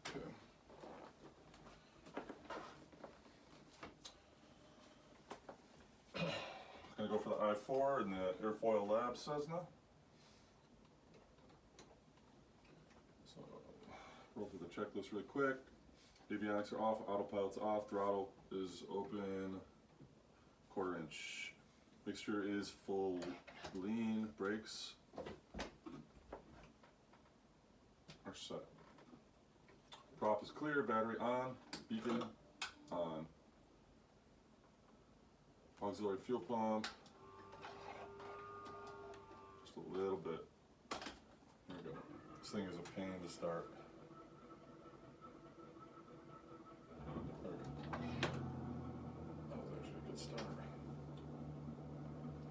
Okay. Gonna go for the I-4 in the Airfoil Lab Cessna. So, roll through the checklist really quick. Avionics are off, autopilot's off, throttle is open, 1/4 inch. Mixture is full lean, brakes are set. Prop is clear, battery on, beacon on. Auxiliary fuel pump, just a little bit. Here we go. This thing is a pain to start. There we go. That was actually a good start.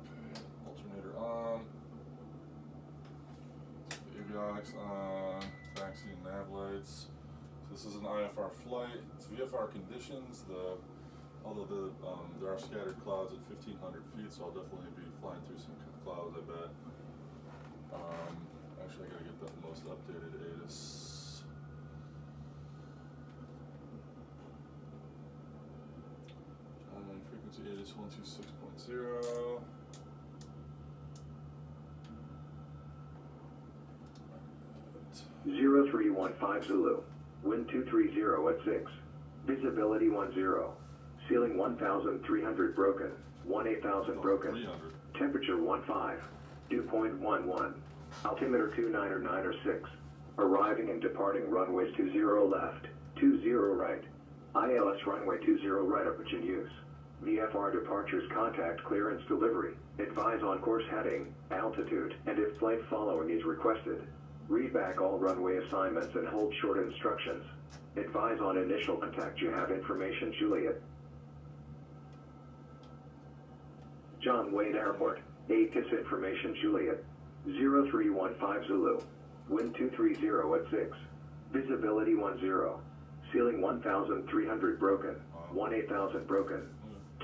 Okay, alternator on. The avionics on, taxi and nav lights. So this is an IFR flight. It's VFR conditions. Although there are scattered clouds at 1,500 feet, so I'll definitely be flying through some clouds, I bet. Actually, I gotta get the most updated ATIS. Frequency ATIS 126.0. 0315 Zulu. Wind 230 at 6. Visibility 10. Ceiling 1,300 broken. 18,000 broken. 300. Temperature 15. Dew point 11. Altimeter 299 Arriving and departing runways 20 left, 20 right. ILS runway 20 right approach in use. VFR departures contact clearance delivery. Advise on course heading, altitude, and if flight following is requested. Read back all runway assignments and hold short instructions. Advise on initial contact. You have information, Juliet. John Wayne Airport. ATIS information, Juliet. 0315 Zulu. Wind 230 at 6. Visibility 10. Ceiling 1,300 broken. 18,000 broken.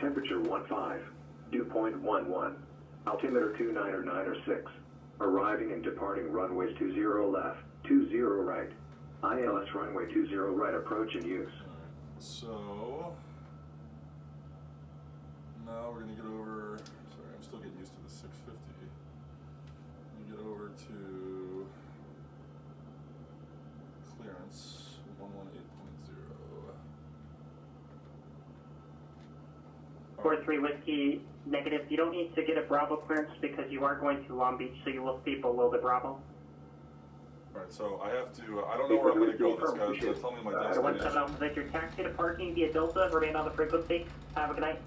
Temperature 15. Dew point 11. Altimeter 299 Arriving and departing runways 20 left, 20 right. ILS runway 20 right approach in use. So now we're gonna get over. Sorry, I'm still getting used to the 650. We get over to clearance 118.0. 43 Whiskey negative. You don't need to get a Bravo clearance because you are going to Long Beach, so you will stay below the Bravo. Alright, so I have to, I don't know where I'm going to go. This guy's going to tell me my destination. 170, that your taxi to parking via Delta, remain on the frequency. Have a good night.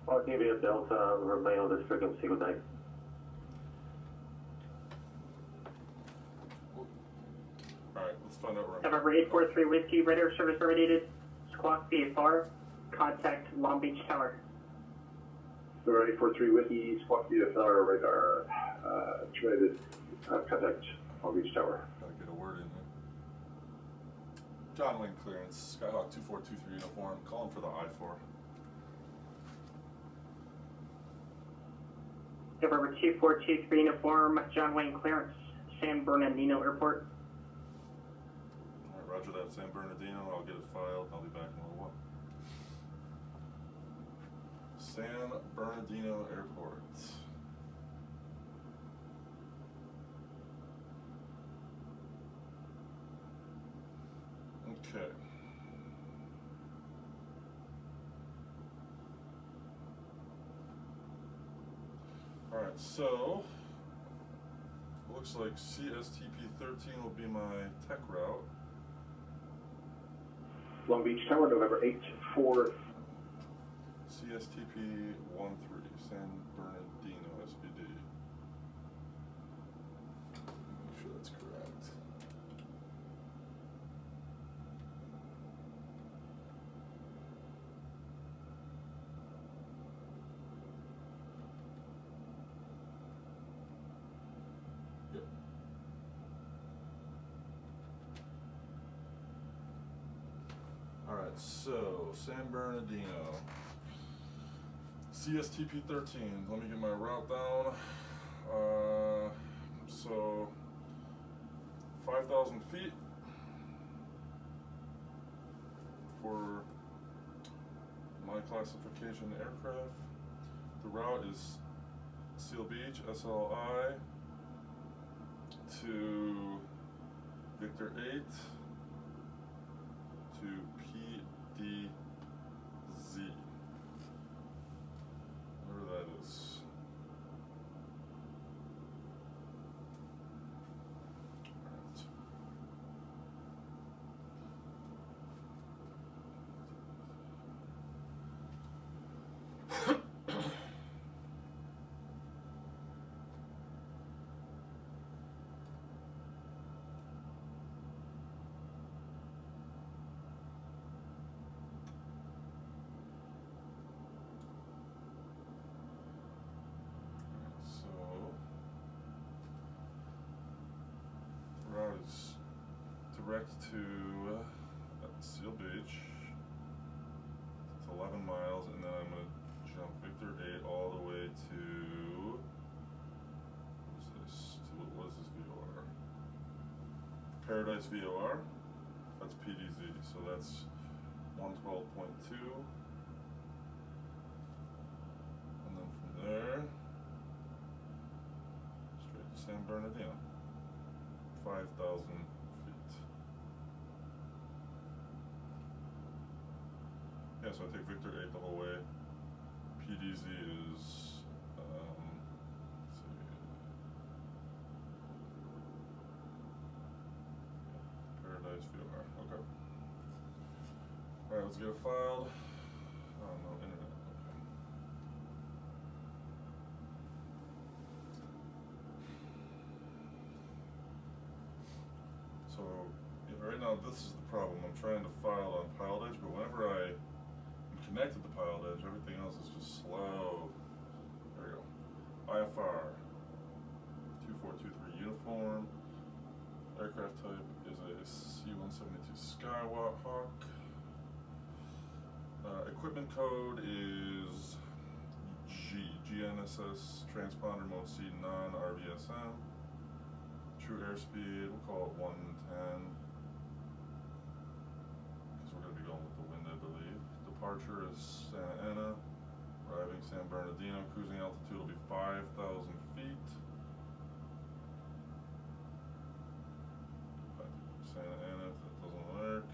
Parking via Delta, remain on this frequency. Good night. Alright, let's find out where I'm November 843 Whiskey, radar service terminated. Squawk VFR, contact Long Beach Tower. November 843 Whiskey, Squawk VFR, radar, terminated, contact Long Beach Tower. Gotta get a word in here. John Wayne clearance, Skyhawk 2423 uniform, calling for the I-4. November 2423 uniform, John Wayne clearance, San Bernardino Airport. Alright, roger that, San Bernardino. I'll get it filed. I'll be back in a little while. San Bernardino Airport. Okay. Alright, so looks like CSTP-13 will be my tech route. Long Beach Tower, November 8-4. CSTP-13, San Bernardino, SBD. Make sure that's correct. Yep. Alright, so San Bernardino. CSTP-13, let me get my route down. So 5,000 feet for my classification aircraft. The route is Seal Beach, SLI, to Victor 8, to PDZ, whatever that is. Route is direct to Seal Beach. It's 11 miles, and then I'm going to jump Victor 8 all the way to, what is this VOR? Paradise VOR. That's PDZ, so that's 112.2. And then from there, straight to San Bernardino. 5,000 feet. Yeah, so I take Victor 8 the whole way. PDZ is, let's see. Paradise VOR, okay. Alright, let's get it filed. Oh, no internet, okay. So, yeah, right now this is the problem. I'm trying to file on pilotage, but whenever I am connected to pilotage, everything else is just slow. There we go. I-4 2423 uniform. Aircraft type is a C-172 Skyhawk. Equipment code is GNSS, transponder mode C, non-RVSM. True airspeed, we'll call it 110, because we're going to be going with the wind, I believe. Departure is Santa Ana, arriving San Bernardino, cruising altitude will be 5,000 feet. Santa Ana, if that doesn't work.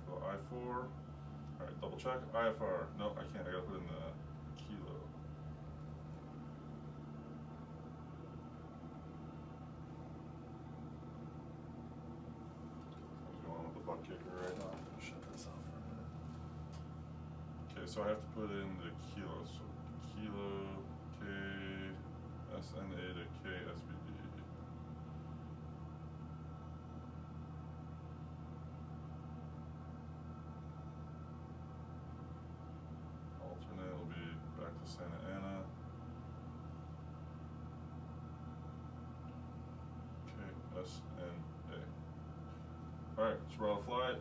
Go I-4, alright, double check, I-4, no, I can't, I gotta put in the kilo. I'm going with the Buttkicker right now. Shut this off for a minute. Okay, so I have to put in the kilos. So kilo K SNA to K SBD. Alternate will be back to Santa Ana. KSNA. Alright, so we're on a flight.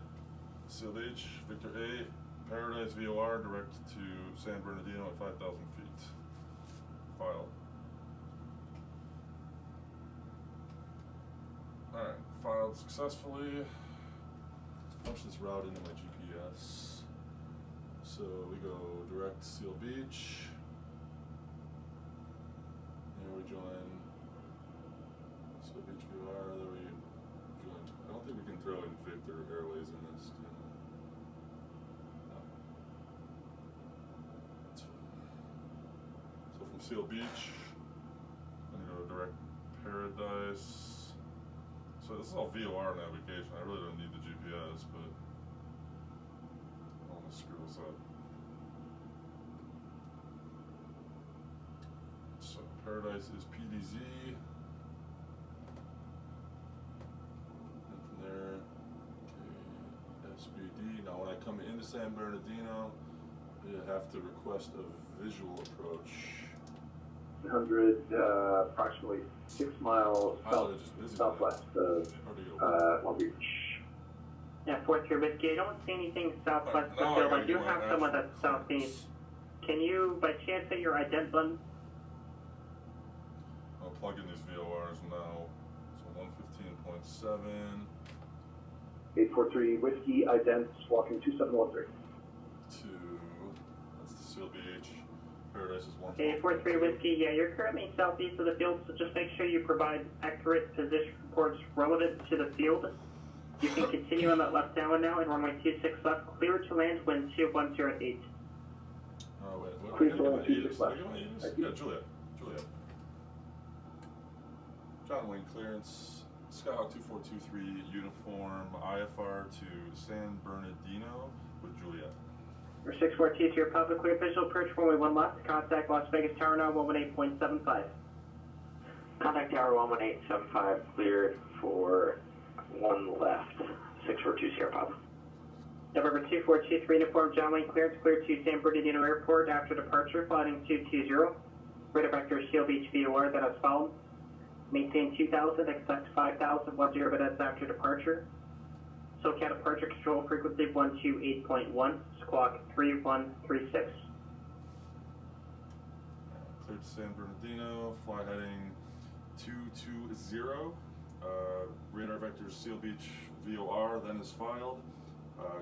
Seal Beach, Victor 8, Paradise VOR, direct to San Bernardino at 5,000 feet. File. Alright, filed successfully. Let's punch this route into my GPS. So we go direct to Seal Beach. Here we join Seal Beach VOR, there we join. I don't think we can throw in Victor Airways in this, do we? No. That's fine. So from Seal Beach, I'm gonna go to direct Paradise. So this is all VOR navigation. I really don't need the GPS, but I don't want to screw this up. So Paradise is PDZ. And from there, SBD. Now when I come into San Bernardino, you have to request a visual approach. 100, approximately 6 miles southwest of Long Beach. Yeah, 4-3 Whiskey. I don't see anything southwest of Now Bill. I I do have someone that's southeast. Can you, by chance, hit your ident button? I'll plug in these VORs now. So 115.7. 843 Whiskey, ident, walking 2713. To, that's the Seal Beach. Paradise is 1. 843 Whiskey, yeah, you're currently southeast of the field, so just make sure you provide accurate position reports relevant to the field. You can continue on that left downwind now, and runway 26 left, clear to land, wind 2108. Oh, wait, what? Clear to land, 26 left. Yeah, Juliet. John Wayne clearance. Skyhawk 2423 uniform I-4 to San Bernardino with Juliet. For 642 to your public clear visual approach, runway 1 left, contact Las Vegas Tower now, 118.75. Contact Tower 11875, cleared for 1 left, 642 Sierra Papa. November 2423 uniform John Wayne clearance, clear to San Bernardino Airport after departure, flying 220. Radar vector Seal Beach VOR, then as followed. Maintain 2000, expect 5000, 10 minutes after departure. SoCal departure control frequency 128.1, squawk 3136. Cleared to San Bernardino, fly heading 220. Radar vector Seal Beach VOR, then is filed.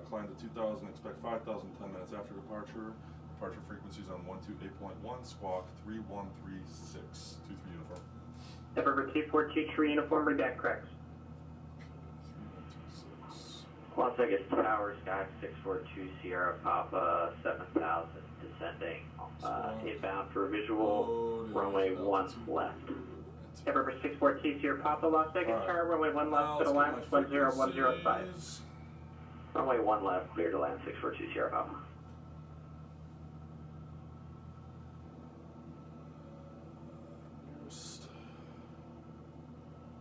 Climb to 2000, expect 5000, 10 minutes after departure. Departure frequencies on 128.1, squawk 3136. 23 uniform. November 2423 uniform, redact corrects. 3126. Las Vegas Tower, Sky 642 Sierra Papa, 7000, descending, inbound for visual, runway 1 left. November 642 Sierra Papa, Las Vegas Tower, runway 1 left to the left, 10105. Runway 1 left, clear to land, 642 Sierra Papa. Nearest.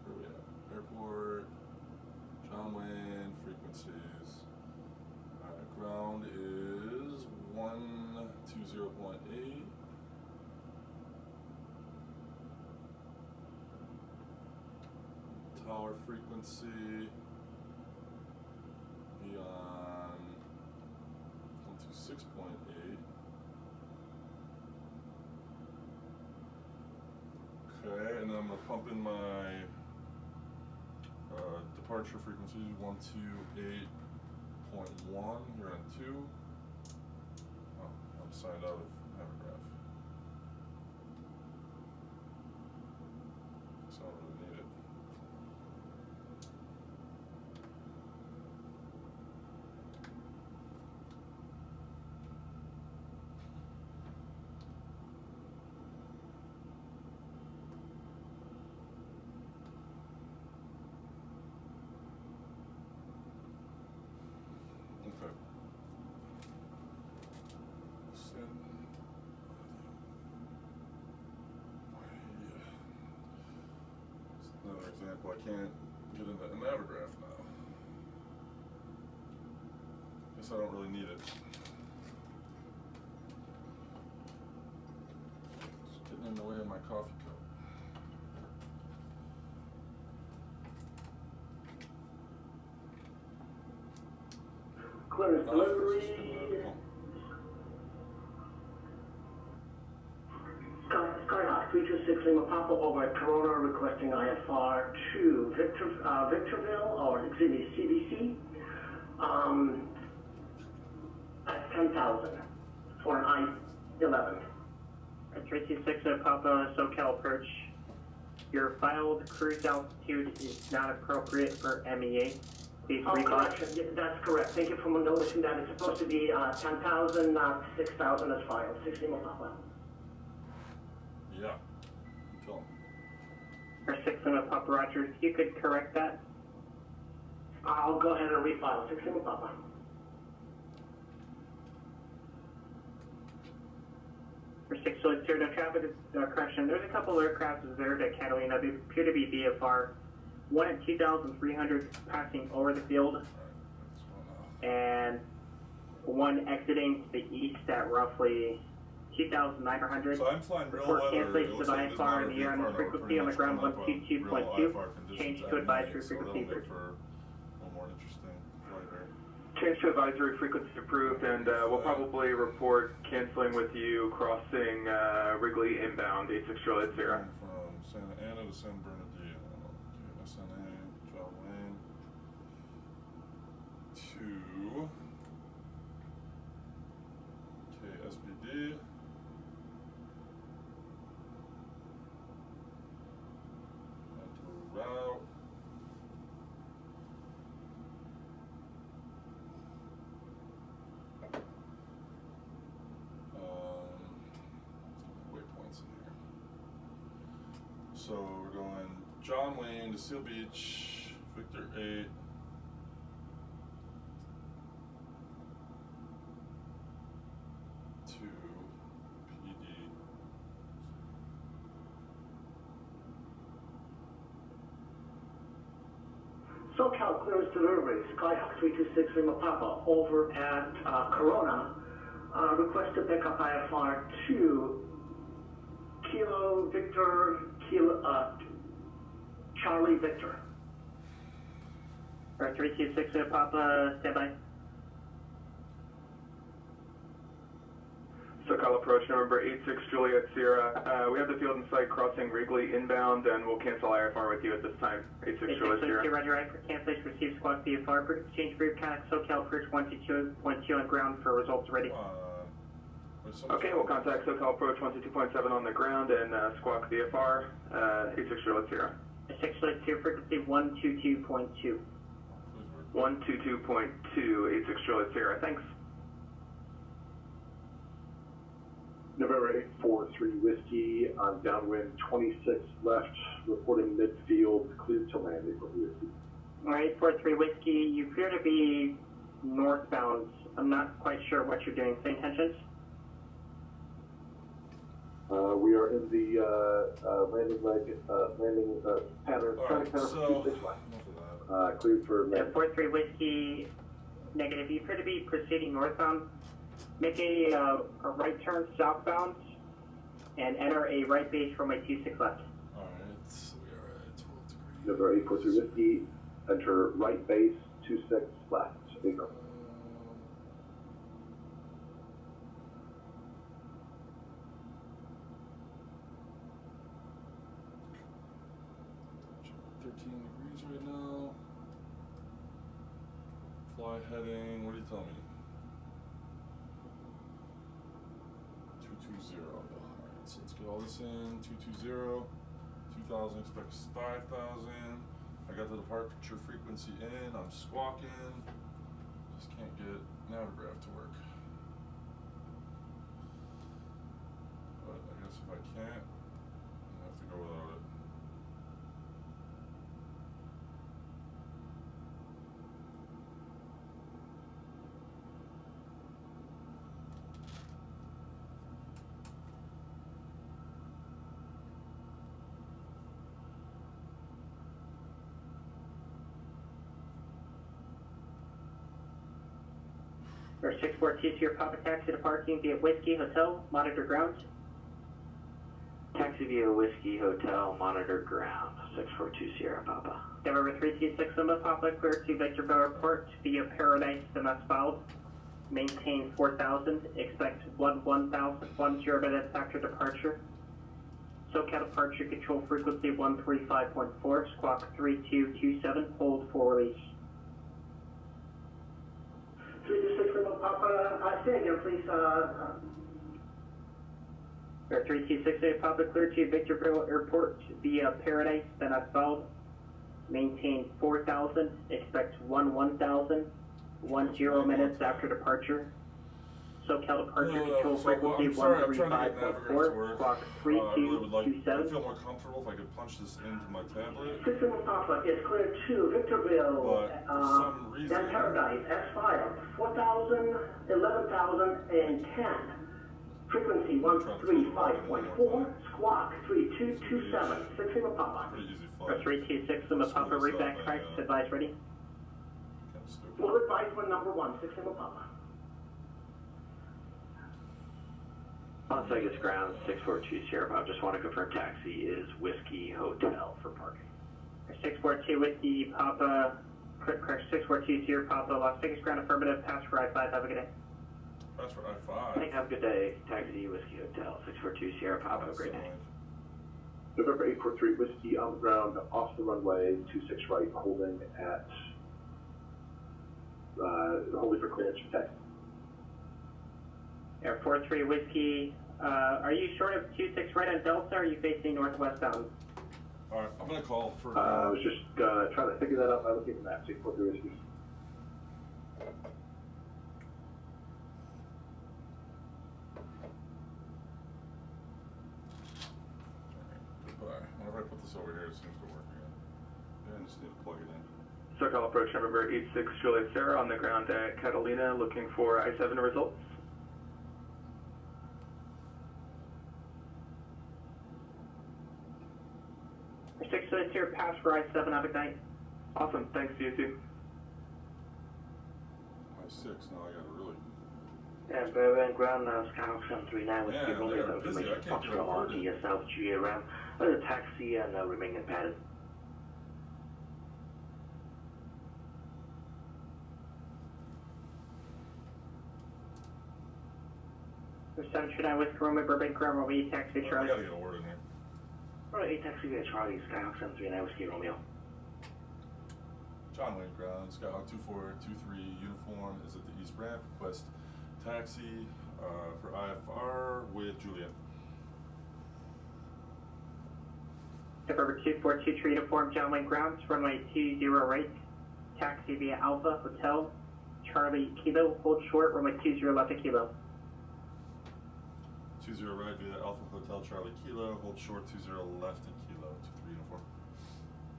Where are we at? Airport. John Wayne, frequencies. Ground is 120.8. Tower frequency be on 126.8. Okay, and then I'm gonna pump in my departure frequency 128.1 here on 2. Oh, I'm signed out of Avograph. So I don't really need it. Okay. Another example, I can't get into an Avograph now. Guess I don't really need it. It's getting in the way of my coffee cup. Clearance delivery. Skyhawk 326 Lima Papa over at Corona, requesting IFR to Victorville or CBC at 10,000 for an I-11. 326 Papa, SoCal approach. Your filed cruise altitude is not appropriate for MEA. Please correction, that's correct. Thank you for noticing that. It's supposed to be 10,000, not 6,000 as filed. 6 Lima Papa. Yeah. Tell him. Or 6 Lima Papa, Roger. If you could correct that. I'll go ahead and refile. 6 Lima Papa. For 620, no traffic correction. There's a couple aircraft observed at Catalina. They appear to be VFR. One at 2,300 passing over the field, and one exiting to the east at roughly 2,900. So I'm flying real Report weather. cancellation of IFR in the air on the frequency on the ground 122.2. Change to advisory frequency. For a more interesting flight here. Change to advisory frequency approved, and we'll probably report canceling with you crossing Wrigley inbound 86 Juliet 0. From Santa Ana to San Bernardino. Okay, SNA, John Wayne. To KSBD. Enter route. Waypoints in here. So we're going John Wayne to Seal Beach, Victor 8. To PD. SoCal clears delivery. Skyhawk 326 Lima Papa over at Corona. Request to pick up I-4 2 Kilo Victor Kilo Charlie Victor. Right, 326 Lima Papa, standby. SoCal approach number 86 Juliet Sierra. We have the field in sight crossing Wrigley inbound, and we'll cancel IFR with you at this time. 86 Juliet Sierra. Roger, right for cancellation, receive squawk VFR, for exchange brief, contact SoCal approach 122.2 on ground for results ready. Okay, we'll contact SoCal approach 122.7 on the ground and squawk VFR, 86 Juliet Sierra. 86 Juliet Sierra, frequency 122.2. 122.2, 86 Juliet Sierra, thanks. November 843 Whiskey on downwind 26 left, reporting midfield, cleared to land, 843 Whiskey. Alright, 43 Whiskey, you appear to be northbound. I'm not quite sure what you're doing. Same intentions? We are in the landing leg, pattern, Alright, pattern so, 26 left. Cleared for Yeah, landing. 43 Whiskey, negative. You appear to be proceeding northbound. Make a right turn southbound and enter a right base from a 26 left. Alright, so we are at 12 degrees. November 843 Whiskey, enter right base 26 left. April. 13 degrees right now. Fly heading, what do you tell me? 220. Alright, so let's get all this in. 220. 2000 expects 5000. I got the departure frequency in. I'm squawking. Just can't get Navigraph to work. But I guess if I can't, I have to go without it. Or 642 Sierra Papa, taxi to parking via Whiskey Hotel, monitor ground. Taxi via Whiskey Hotel, monitor ground, 642 Sierra Papa. November 326 Lima Papa, clear to Victorville Airport via Paradise, the mess filed. Maintain 4000, expect 1000 minutes after departure. SoCal departure control frequency 135.4, squawk 3227, hold for release. 326 Lima Papa, say again, please. Air 326 Lima Papa, clear to Victorville Airport via Paradise, then asphalt. Maintain 4000, expect 1000, 10 minutes after departure. SoCal departure control frequency 135.4, squawk I really 3227. feel more comfortable if I could punch this into my tablet. 6 Lima Papa is clear to Victorville, But for some reason, then Paradise, S-Filed, 4000, 11,000, and 10. Frequency 135.4, squawk 3227, 6 Lima Papa. pretty easy Air flight. 326 Lima Papa, read back tracks, advise ready. Kinda stupid. Full advice when number 1, 6 Lima Papa. Las Vegas ground, 642 Sierra Papa. Just want to confirm taxi is Whiskey Hotel for parking. 642 Whiskey Papa, correct, 642 Sierra Papa, Las Vegas ground affirmative, pass for I-5, have a good day. That's for I-5. Have a good day. Taxi Whiskey Hotel, 642 Sierra Papa. Have a great day. November 843 Whiskey on the ground, off the runway, 26 right, holding for clearance for taxi. Air 43 Whiskey, are you short of 26 right on Delta, or are you facing northwestbound? Alright, I'm gonna call for... I was just trying to figure that out by looking at the maps. 843 Whiskey. Goodbye. Whenever I put this over here, it seems to work again. Yeah, I just need to plug it in. SoCal approach November 86 Juliet Sierra on the ground at Catalina, looking for I-7 results. Air 6 Juliet Sierra, pass for I-7, have a good night. Awesome, thanks to you too. I-6, now I gotta really... And Berlin ground now, Skyhawk 739 with Yeah, Cable they're busy. information I can't from get a word on in. the South GA ramp. The taxi and remain in pattern. Air 739 with Romeo Burbank ground, Romeo taxi I Charlie. gotta get a word in here. Alright, taxi via Charlie, Skyhawk 739 Whiskey Romeo. John Wayne ground, Skyhawk 2423 uniform is at the east ramp. Request taxi for I-4 with Juliet. November 2423 uniform, John Wayne grounds, runway 20 right, taxi via Alpha Hotel, Charlie Kilo, hold short, runway 20 left to Kilo. 20 right via Alpha Hotel Charlie Kilo, hold short 20 left at Kilo, 23 uniform.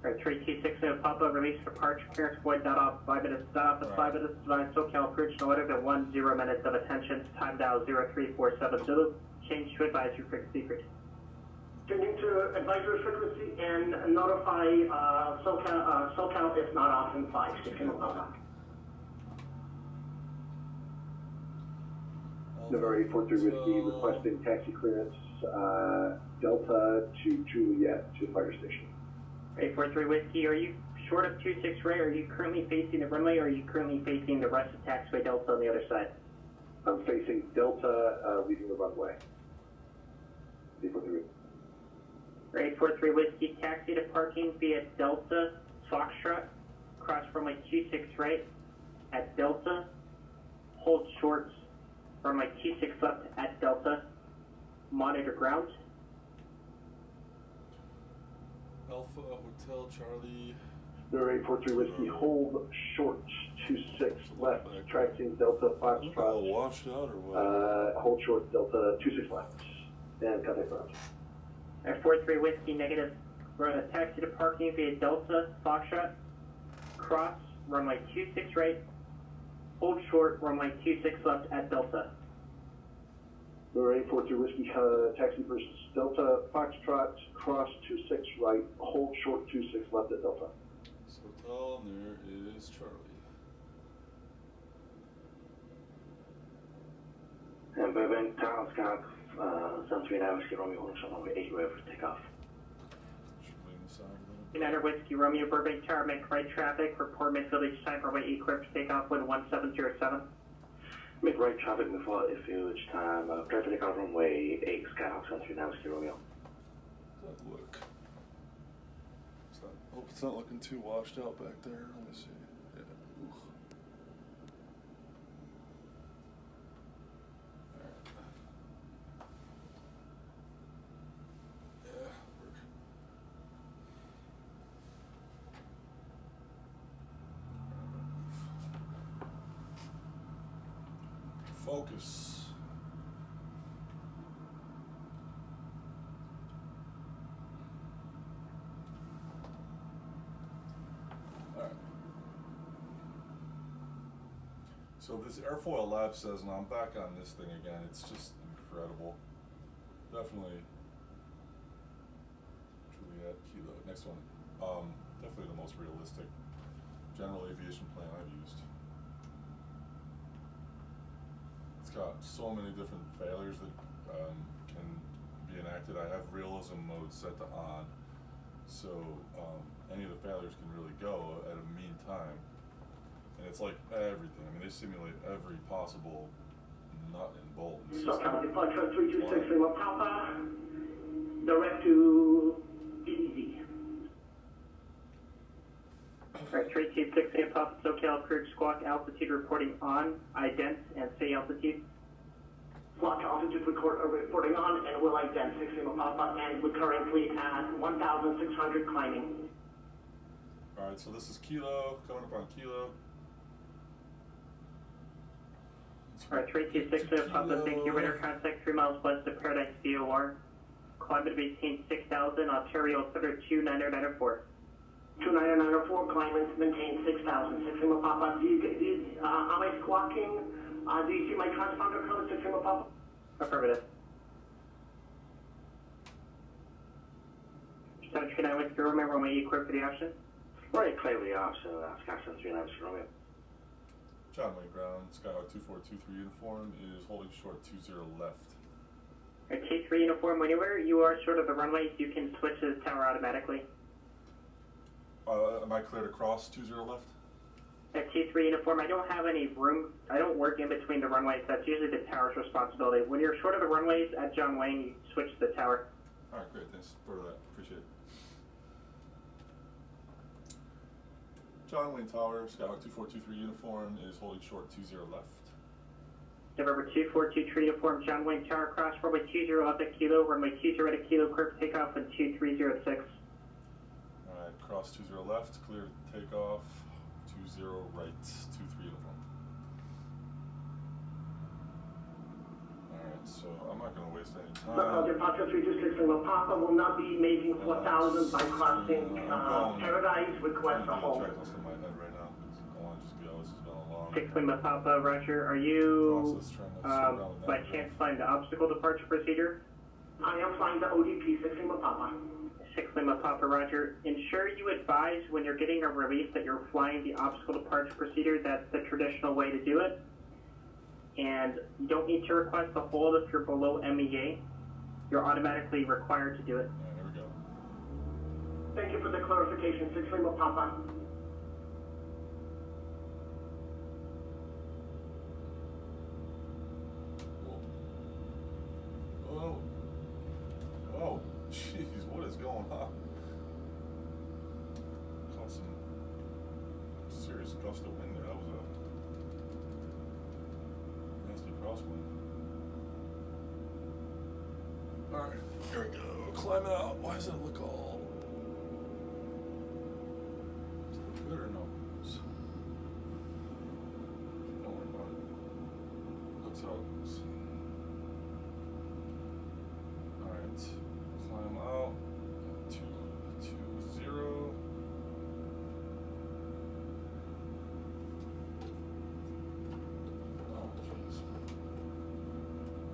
Alright, 3260 Papa, release departure, clearance void, dot off, 5 minutes, dot off, 5 minutes, divine SoCal approach, no later than 10 minutes of attention, time dial 0347 Zulu, change to advisory frequency secret. Changing to advisory frequency and notify SoCal if not off in 5, 6 Papa. November 843 Whiskey requesting taxi clearance, Delta to Juliet to fire station. 843 Whiskey, are you short of 26 right? Are you currently facing the runway, or are you currently facing the rest of taxiway Delta on the other side? I'm facing Delta, leaving the runway. 843. 843 Whiskey, taxi to parking via Delta Foxtrot, cross runway 26 right at Delta, hold short runway 26 left at Delta, monitor ground. Alpha Hotel Charlie. November 843 Whiskey, hold short 26 left, tracking Delta All Foxtrot. washed out or what? Hold short Delta 26 left, and contact ground. 43 Whiskey, negative, run a taxi to parking via Delta Foxtrot, cross runway 26 right, hold short runway 26 left at Delta. November 843 Whiskey, taxi versus Delta Foxtrot, cross 26 right, hold short 26 left at Delta. Hotel, and there is Charlie. And Burbank Town, Skyhawk 739 Whiskey Romeo, holding short runway 8 right for takeoff. Should lean this side a little. United Whiskey Romeo Burbank Tower, make right traffic, report midfield each time, runway 8 clear for takeoff, wind 1707. Make right traffic before airfield each time, clear for takeoff runway 8 Skyhawk 739 Whiskey Romeo. How does that look? Hope it's not looking too washed out back there. Let me see. Yeah. Oof. Alright. Yeah, work. Focus. So this airfoil lab Cessna, I'm back on this thing again. It's just incredible. Definitely Juliet Kilo. Next one. Definitely the most realistic general aviation plane I've used. It's got so many different failures that can be enacted. I have realism mode set to on, so any of the failures can really go at a mean time. And it's like everything. I mean, they simulate every possible nut and bolt. SoCal departure 326 Lima Papa, direct to Alright, 326 Papa SoCal Cruise Squawk altitude reporting on, ident, and say altitude. Squawk altitude reporting on, and will ident 6 Lima Papa, and we're currently at 1,600 climbing. Alright, so this is Kilo, coming up on Kilo. Alright, 326 Papa, thank you. Radar contact 3 miles west of Paradise VOR. Climate of 18,600, Ontario, Thunder 29904. 29904, climate maintain 6,000. 6 Lima Papa, am I squawking? Do you see my transponder code, 6 Lima Papa? Affirmative. 739 remember when you equipped for the option? Right, clear with the arch, so Skyhawk 39 for Romeo. John Wayne ground, Skyhawk 2423 uniform is holding short 20 left. At T3 uniform, whenever you are short of the runway, you can switch to the tower automatically. Am I cleared across 20 left? At T3 uniform, I don't have any room. I don't work in between the runways. That's usually the tower's responsibility. When you're short of the runways at John Wayne, you switch to the tower. Alright, great, thanks for that, appreciate it. John Wayne Tower, Skyhawk 2423 uniform is holding short 20 left. November 2423 uniform, John Wayne Tower, cross runway 20 up at Kilo, runway 20 at Kilo, clear for takeoff and 2306. Alright, cross 20 left, clear takeoff, 20 right, 23 uniform. Alright, so I'm not going to waste any time. Departure 326 Lima Papa will not be making 4,000 by crossing Paradise. Request a hold. Checklist in my head right now, because I want to just go, this has been a long 6 Lima Papa, Roger. Are you, process trying to slow down with by that. chance, flying the obstacle departure procedure? I am flying the ODP 6 Lima Papa. 6 Lima Papa, Roger. Ensure you advise when you're getting a release that you're flying the obstacle departure procedure. That's the traditional way to do it. And you don't need to request a hold if you're below MEA. You're automatically required to do it. Alright, here we go. Thank you for the clarification, 6 Lima Papa. Oh. Oh, jeez, what is going on? Caught some serious gust of wind there. That was a nasty crosswind. Alright, here we go. Climb out. Why does it look all... Does it look good or no? Don't worry about it. Looks how it looks. Alright, climb out, 220. Oh, jeez.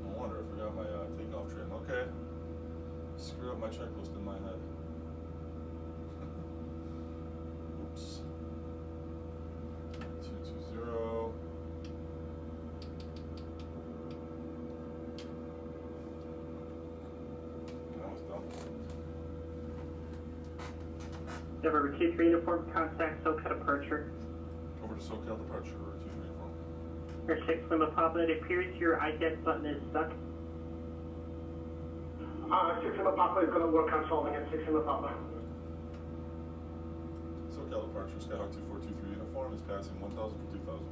No wonder, I forgot my takeoff trim. Okay. Screw up my checklist in my head. Oops. 220. That was dumb. November 23 uniform, contact SoCal departure. Over to SoCal departure, 23 uniform. Or 6 Lima Papa, it appears your ident button is stuck. 6 Lima Papa is going to work on solving it, 6 Lima Papa. SoCal departure, Skyhawk 2423 uniform is passing 1,000 for 2,000.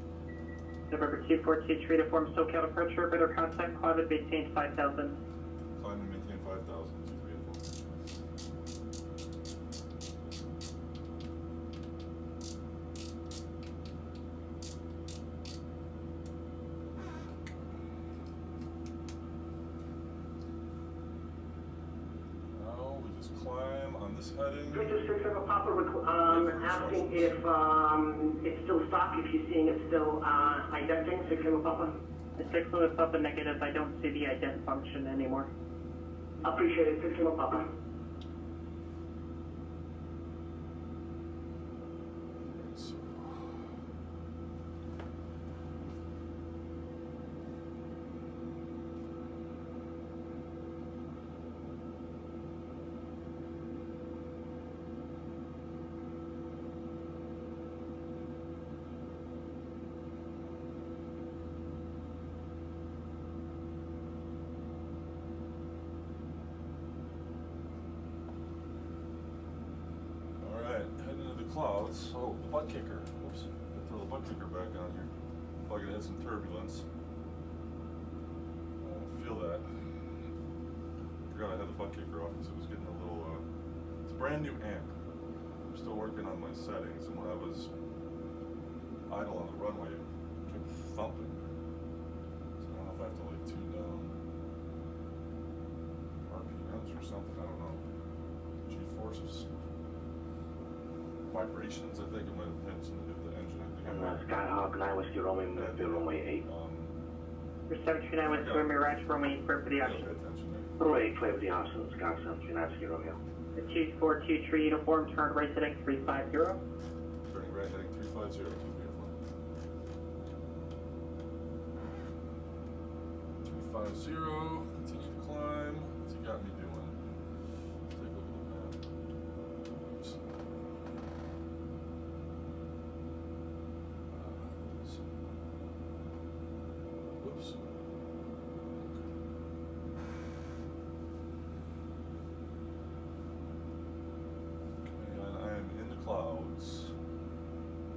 November 2423 uniform, SoCal departure, radar contact, climate maintain 5,000. Climb and maintain 5,000, 23 uniform. Now we just climb on this heading. 326 Lima Papa, asking if it's still stock, if you're seeing it still identing, 6 Lima Papa. 6 Lima Papa negative, I don't see the ident function anymore. Appreciate it, 6 Lima Papa. So, pilots. Oh, Buttkicker. Oops. I'll throw the Buttkicker back on here. Probably gonna hit some turbulence. Feel that. Forgot I had the Buttkicker off because it was getting a little. It's a brand new amp. I'm still working on my settings, and when I was idle on the runway, it kept thumping. So I don't know if I have to like tune down RPMs or something. I don't know. G-forces. Vibrations, I think it might have been some of the engine. I think And Skyhawk 9 Whiskey Romeo, midfield runway 8. For 739 West Romeo Ranch, runway 8 clear for the option. Pay attention there. Runway 8 clear for the option, Sky 739 Whiskey Romeo. The 2423 uniform, turn right heading 350. Turning right heading 350. Keep me afloat. 350. Continue to climb. What's he got me doing? Let's take a look at the map. Oops. Whoops. And I am in the clouds.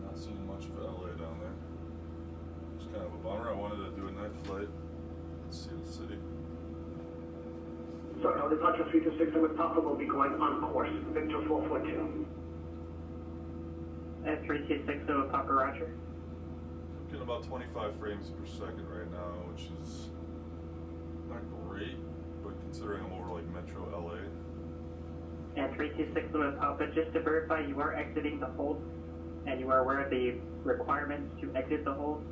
Not seeing much of LA down there. It's kind of a bummer. I wanted to do a night flight. Let's see the city. So now departure 326 with Papa will be going on course. Victor 442. At 3260 with Papa Roger. I'm getting about 25 frames per second right now, which is not great, but considering I'm over like Metro LA. And 3260 with Papa, just to verify you are exiting the hold and you are aware of the requirements to exit the hold.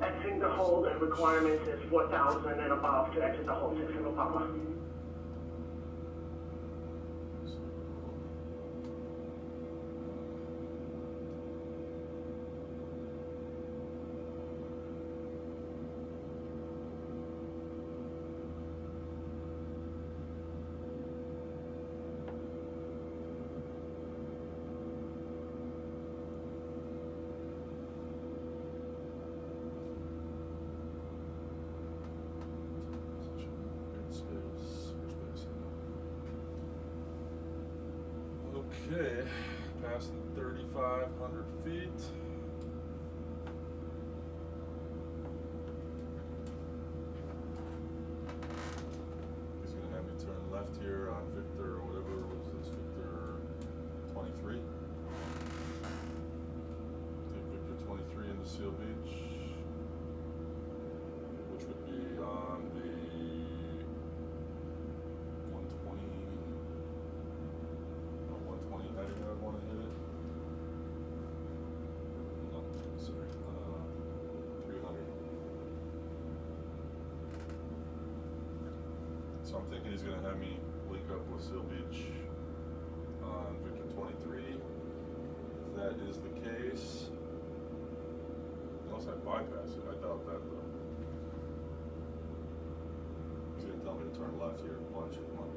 Exiting the hold and requirements is 4,000 and above to exit the hold 60 Papa. Okay, passing 3,500 feet. He's gonna have me turn left here on Victor, or whatever was this, Victor 23. Take Victor 23 into Seal Beach, which would be on the 120 heading. I want to hit it. No, sorry. 300. So I'm thinking he's going to have me link up with Seal Beach on Victor 23. If that is the case, unless I bypass it, I doubt that though. He's going to tell me to turn left here. Watch it. Come on.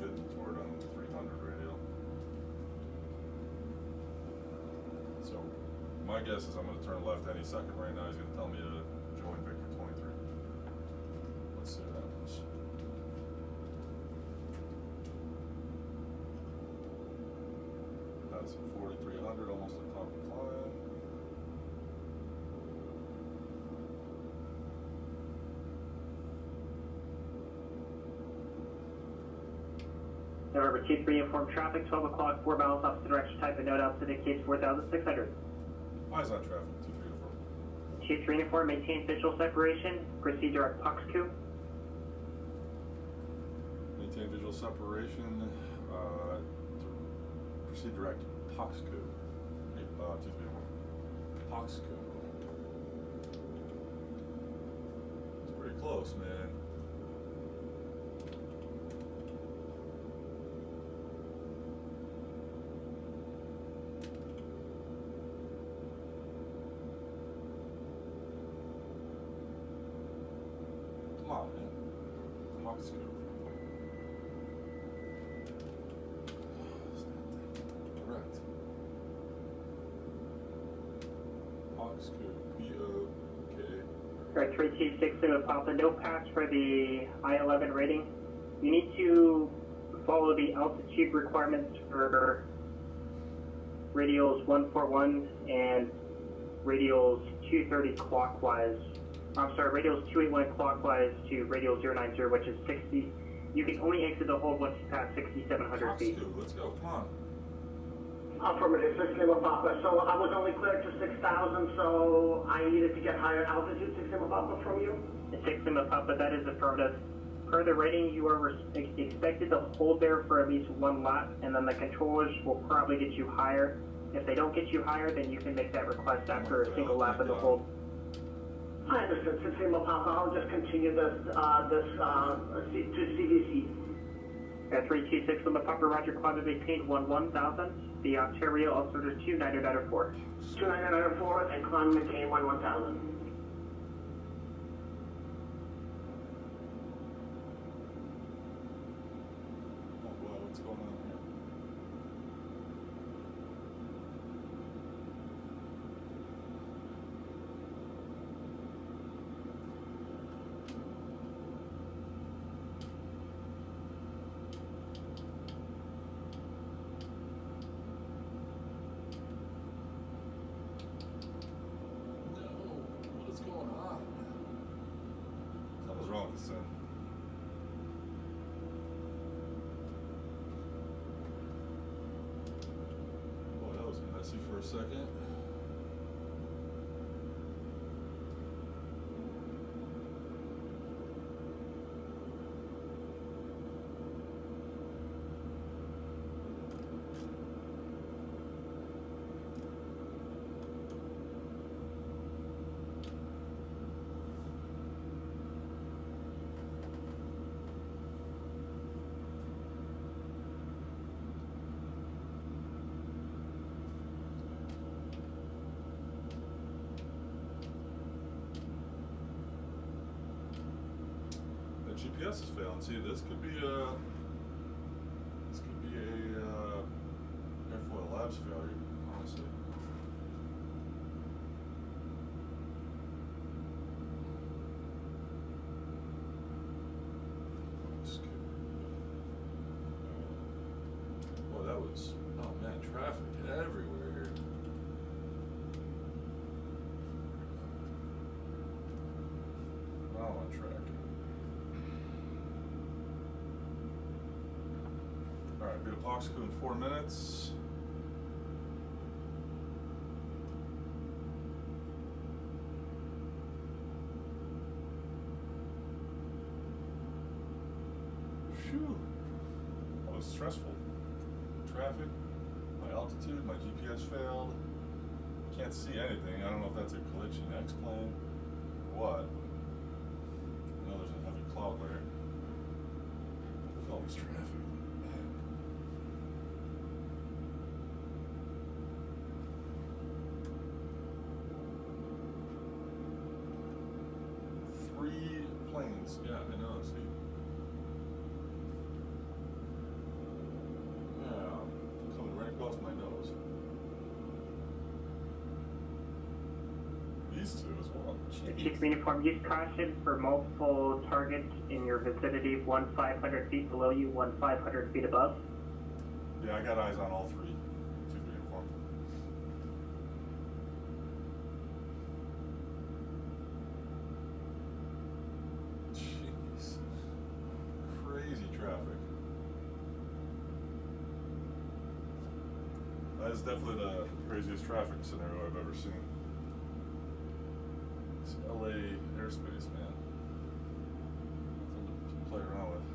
Hitting toward 300 radial. So my guess is I'm going to turn left any second right now. He's going to tell me to join Victor 23. Let's see what happens. That's 4,300, almost at top of the climb. November 23 uniform traffic, 12 o'clock, 4 miles opposite direction, type of note out to indicates 4,600. Eyes on traffic, 234. 23 uniform, maintain visual separation, proceed direct Puxku. Maintain visual separation, proceed direct Puxku. 234. Puxku. It's pretty close, man. Come on, man. Puxku. Correct. Puxku. P-O-K. Alright, 3260 with Papa, no pass for the I-11 rating. You need to follow the altitude requirements for radials 141 and radials 230 clockwise. I'm sorry, radials 281 clockwise to radial 090, which is 60. You can only exit the hold once you pass 6,700 feet. Let's go, come on. Affirmative, 6 Lima Papa. So I was only cleared to 6,000, so I needed to get higher altitude, 6 Lima Papa from you? 6 Lima Papa, that is affirmative. Per the rating, you are expected to hold there for at least 1 lap, and then the controllers will probably get you higher. If they don't get you higher, then you can make that request after a single lap of the hold. I understand, 6 Lima Papa. I'll just continue this to CDC. 326 Lima Papa, Roger, climate maintained 1000. The Ontario altimeter 29904. 29904 and climb maintain 1000. Oh boy, what's going on here? What is going on? Something's wrong with this thing. Boy, that was messy for a second. GPS is failing. See, this could be a airfoil labs failure, honestly. Boy, that was, oh man, traffic everywhere here. Now I'm on track. Alright, be to Poxco in 4 minutes. Phew. That was stressful. Traffic, my altitude, my GPS failed. Can't see anything. I don't know if that's a glitch in X-plane or what. I know there's a heavy cloud layer. Look at all this traffic. Planes, yeah, I know, see. Yeah, coming right across my nose. These two as well. Chief Uniform, use caution for multiple targets in your vicinity, 500 feet below you, 500 feet above. Yeah, I got eyes on all three. Chief Uniform. Jeez. Crazy traffic. That is definitely the craziest traffic scenario I've ever seen. It's LA airspace, man. Nothing to play around with.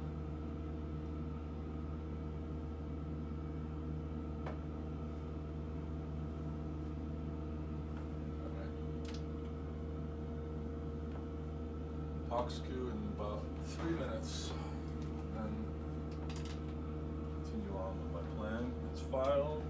Poxco in about 3 minutes, and continue on with my plan. It's filed.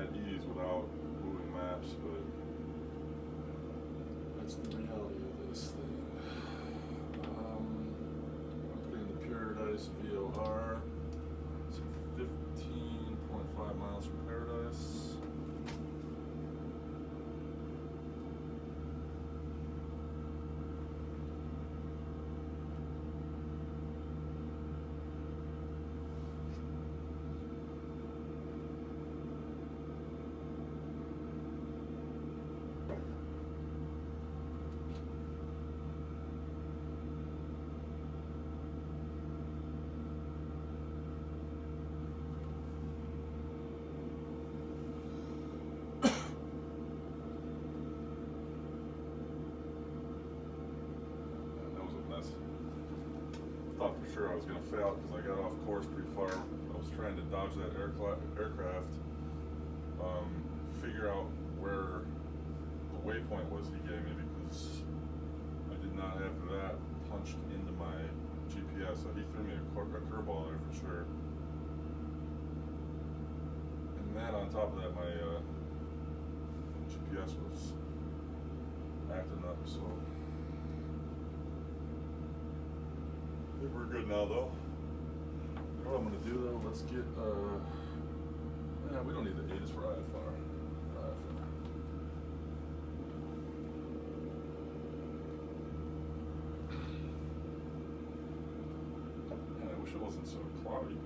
at ease without moving maps, but that's the reality of this thing. I'm putting the Paradise VOR. It's 15.5 miles from Paradise. Thought for sure I was going to fail because I got off course pretty far. I was trying to dodge that aircraft, figure out where the waypoint was he gave me because I did not have that punched into my GPS, so he threw me a curveball there for sure. And then on top of that, my GPS was acting up, so I think we're good now, though. You know what I'm gonna do though? Let's get yeah, we don't need the 8s for I-4. Man, I wish it wasn't so cloudy.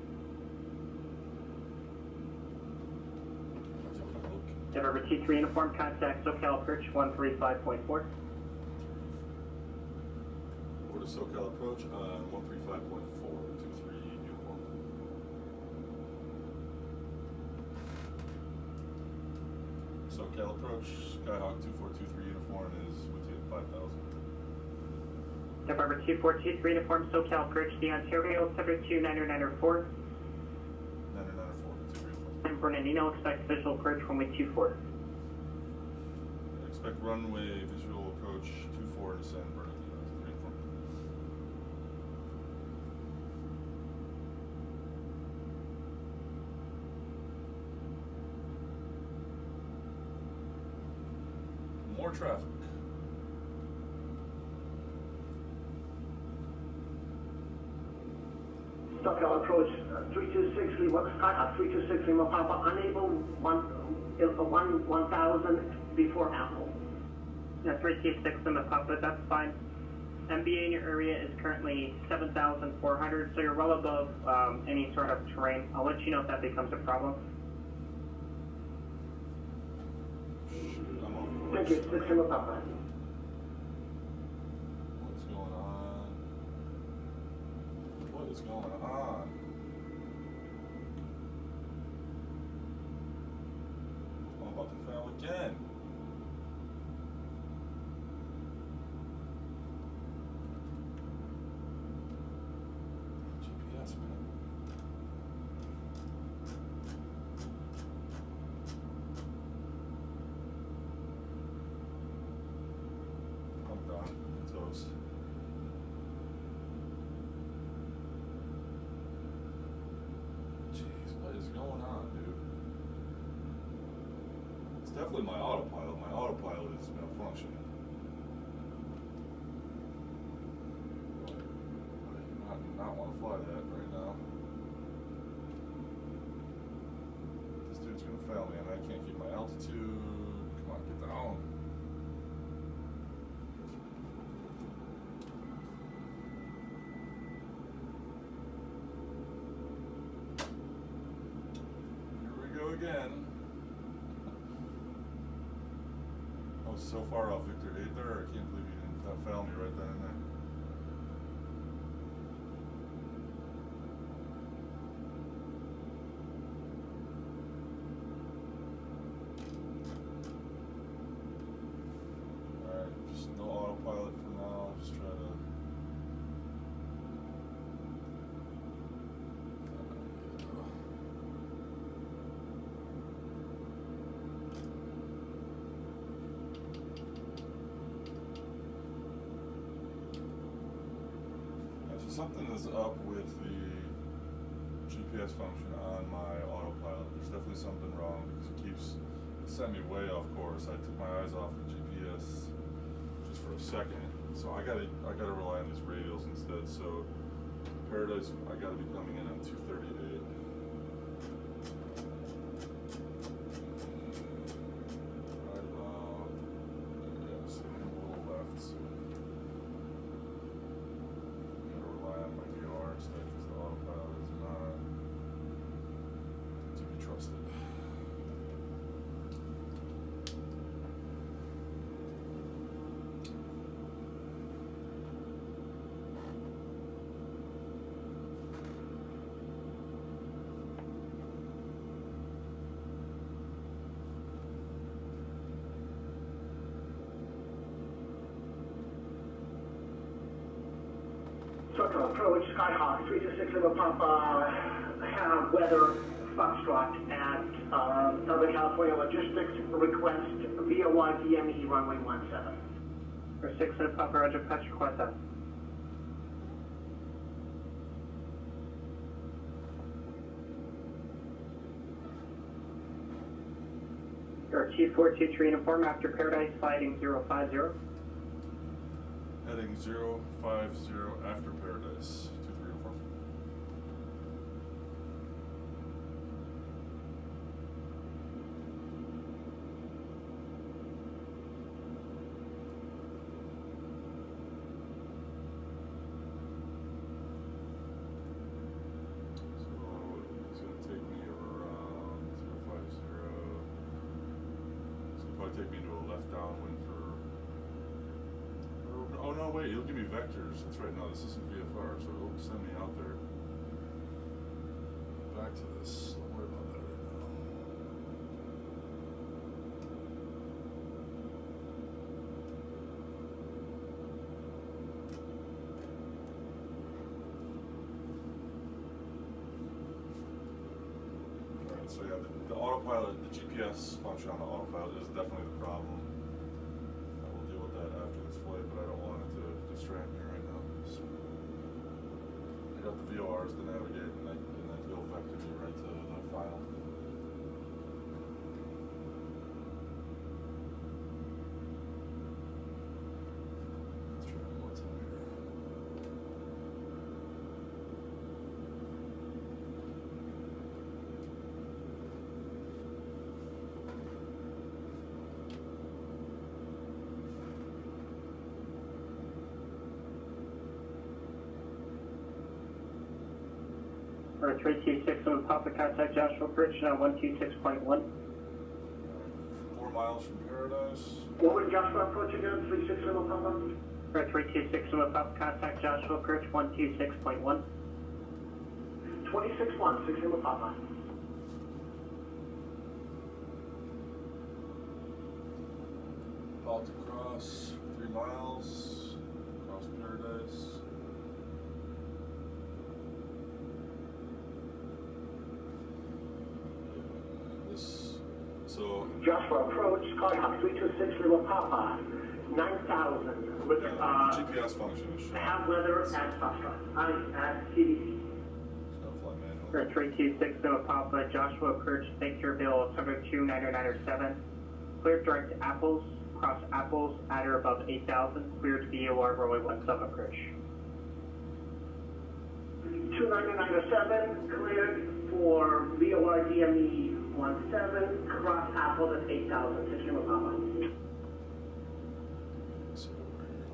November 23 uniform, contact SoCal approach 135.4. Order SoCal approach on 135.4, 23 uniform. SoCal approach, Skyhawk 2423 uniform is with you at 5,000. November 2423 uniform, SoCal approach the Ontario, subject to 9904. 9904, 23. And Bernardino, expect visual approach runway 24. Expect runway visual approach 24 to San Bernardino. More traffic. SoCal approach 326 Lima, Skyhawk 326 Lima Papa, unable 1,000 before Apple. 326 Lima Papa, that's fine. MBA in your area is currently 7,400, so you're well above any sort of terrain. I'll let you know if that becomes a problem. Thank you, 6 Lima Papa. What's going on? What is going on? I'm about to fail again. GPS, man. I'm done. Toast. Jeez, what is going on, dude? It's definitely my autopilot. My autopilot is malfunctioning. I do not want to fly that right now. This dude's gonna fail me, and I can't keep my altitude. Come on, get down. Here we go again. I was so far off Victor 8 there, I can't believe you didn't fail me right then and there. Alright, just no autopilot for now, just try to... Something is up with the GPS function on my autopilot. there's definitely something wrong because it sent me way off course. I took my eyes off the GPS just for a second. So I gotta rely on these radials instead. So Paradise, I gotta be coming in on 238. Right about, yeah, so a little left. So I'm gonna rely on my VOR instead because the autopilot is not to be trusted. Circle approach, Skyhawk 326 Lima Papa, have weather Foxtrot at Southern California Logistics, request VOY DME runway 17. For 6 Lima Papa, Roger, patch request up. Or 2423 uniform after Paradise, sliding 050. Heading 050 after Paradise. 2304. So it's gonna take me around 050. It's gonna probably take me to a left downwind for. Oh no, wait, it'll give me vectors. That's right, no, this isn't VFR, so it'll send me out there. Back to this. Don't worry about that right now. Alright, so yeah, the autopilot, the GPS function on the autopilot is definitely the problem. I will deal with that after this flight, but I don't want it to distract me right now. So I got the VORs to navigate, and then he'll vector me right to the final. Let's try one more time here. Or 326 Lima Papa, contact Joshua Bridge, now 126.1. 4 miles from Paradise. What was Joshua approach again? 36 Lima Papa? Or 326 Lima Papa, contact Joshua Bridge, 126.1. 26-1, 6 Lima Papa. About to cross 3 miles. Cross Paradise. So Joshua approach, Skyhawk 326 Lima Papa, 9,000. With, GPS function is showing. have weather at Foxtrot, at CDC. It's gonna fly manual. For 326 Lima Papa, Joshua Bridge, Victorville, September 29907. Cleared direct to Apples, cross Apples, at or above 8,000. Cleared VOR, runway 17 approach. 29907, cleared for VOR DME 17, cross Apple at 8,000, 6 Lima Papa. So over here.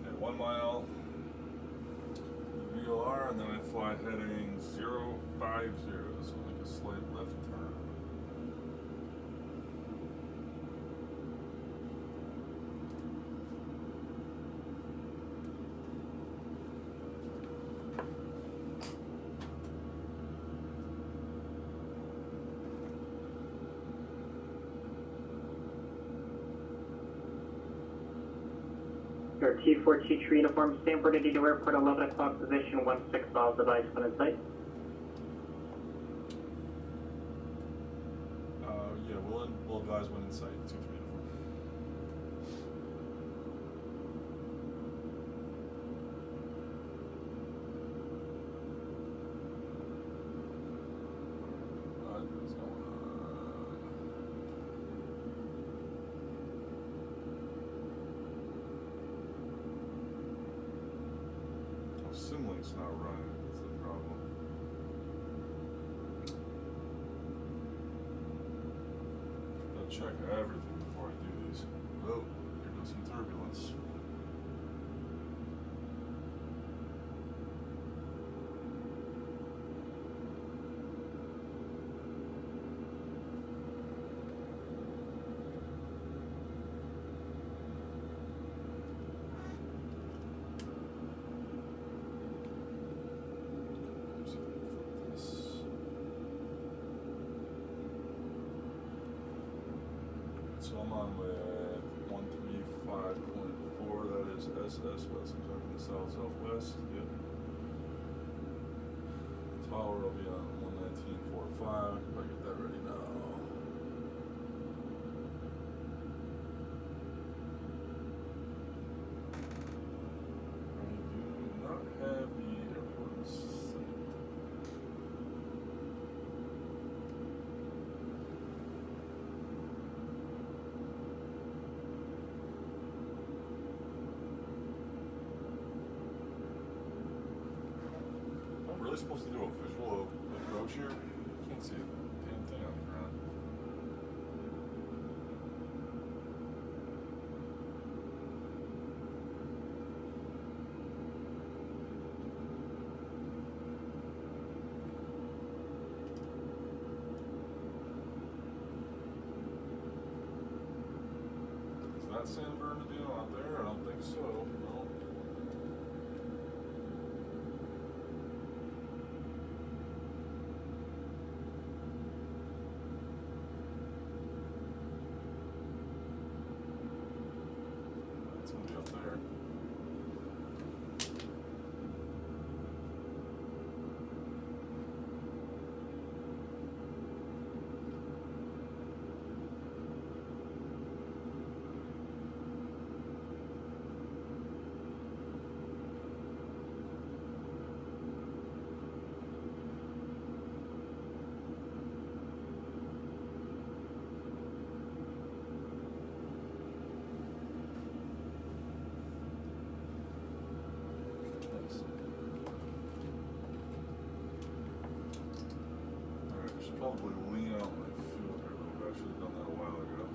Okay, 1 mile VOR, and then I fly heading 050, so make a slight left turn. Air 242 uniform, stand ready to airport 11 o'clock position, 16 miles advice when in sight. Yeah, we'll advise when in sight. 2-3 uniform. What is going on? Oh, Simlink's not running. That's the problem. Gotta check everything before I do these. Oh, here goes some turbulence. So I'm on with 135.4, that is SS West, I'm coming from the south-southwest, yep. Tower will be on 119.45, I can probably get that ready now. I do not have the airport in sight. Really supposed to do a visual approach here? Can't see a damn thing on the ground. Is that San Bernardino out there? I don't think so. No. It's gonna be up there. Alright, I should probably lean out my fuel here a little bit. I should have done that a while ago.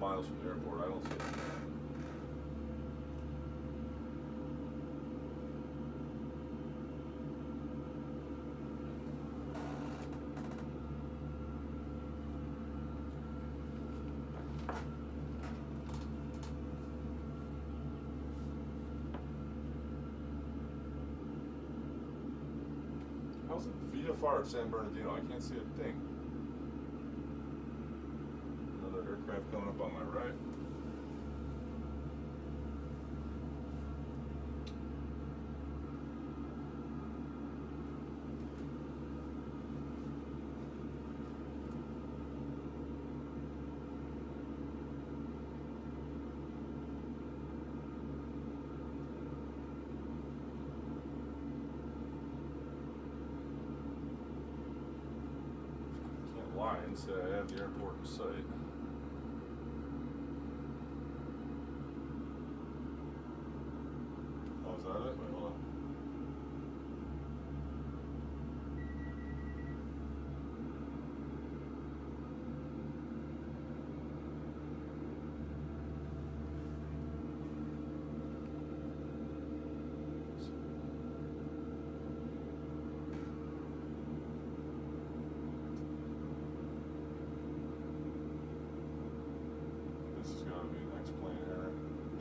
Miles from the airport, I don't see it. How's it VFR at San Bernardino? I can't see a thing. Another aircraft coming up on my right. Can't lie and say I have the airport in sight. Oh, is that it? Wait, hold on.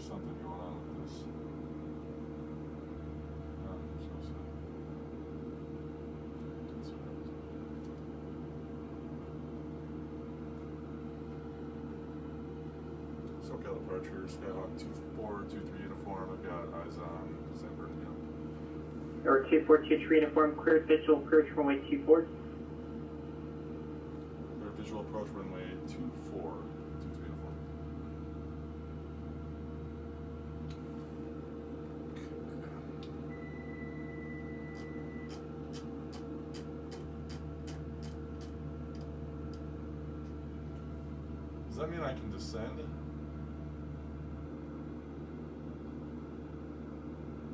something going on with this. No, there's no sign. SoCal departure, Skyhawk 2423 uniform. I've got eyes on San Bernardino. Number 2423 uniform, cleared visual approach runway 24. Clear visual approach runway 24. 23 uniform. Does that mean I can descend?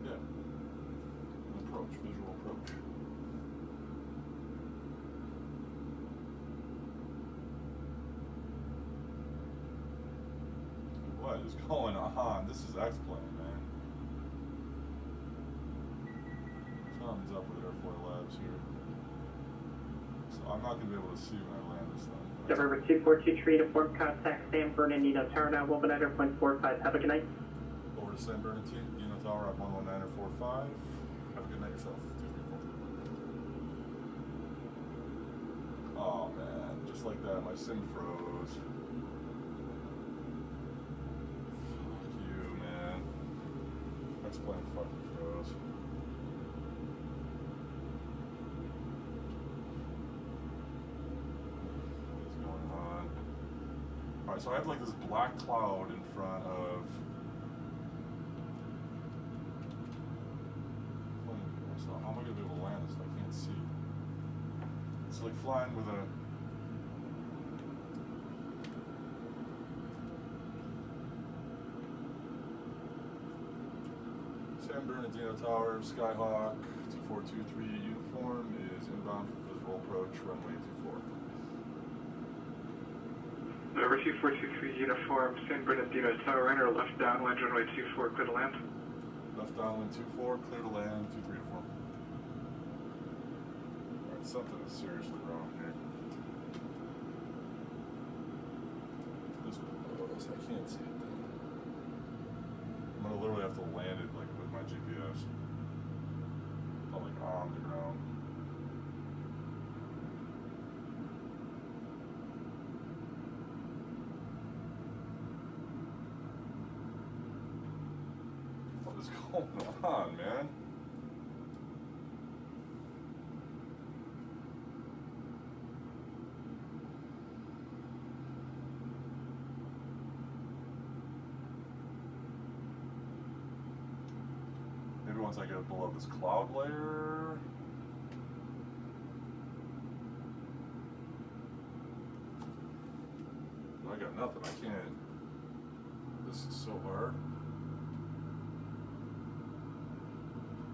Yeah. Approach, visual approach. What is going on? This is X-Plane, man. Something's up with Airfoil Labs here. So I'm not going to be able to see when I land this thing. November 2423 uniform, contact San Bernardino Tower now, 119.45. Have a good night. Over to San Bernardino Tower at 119.45. Have a good night yourself. 234. Oh man, just like that, my sim froze. Fuck you, man. X-Plane fucking froze. What is going on? Alright, so I have like this black cloud in front of. So how am I gonna be able to land this if I can't see? It's like flying with a. San Bernardino Tower, Skyhawk 2423 uniform is inbound for visual approach, runway 24. Number 2423 uniform, San Bernardino Tower, enter left downwind, runway 24, clear to land. Left downwind 24, clear to land 23 uniform. Alright, something is seriously wrong here. This blows, I can't see it then. I'm gonna literally have to land it like with my GPS. Not like on the ground. What is going on, man? Maybe once I get below this cloud layer. I got nothing. I can't. This is so hard.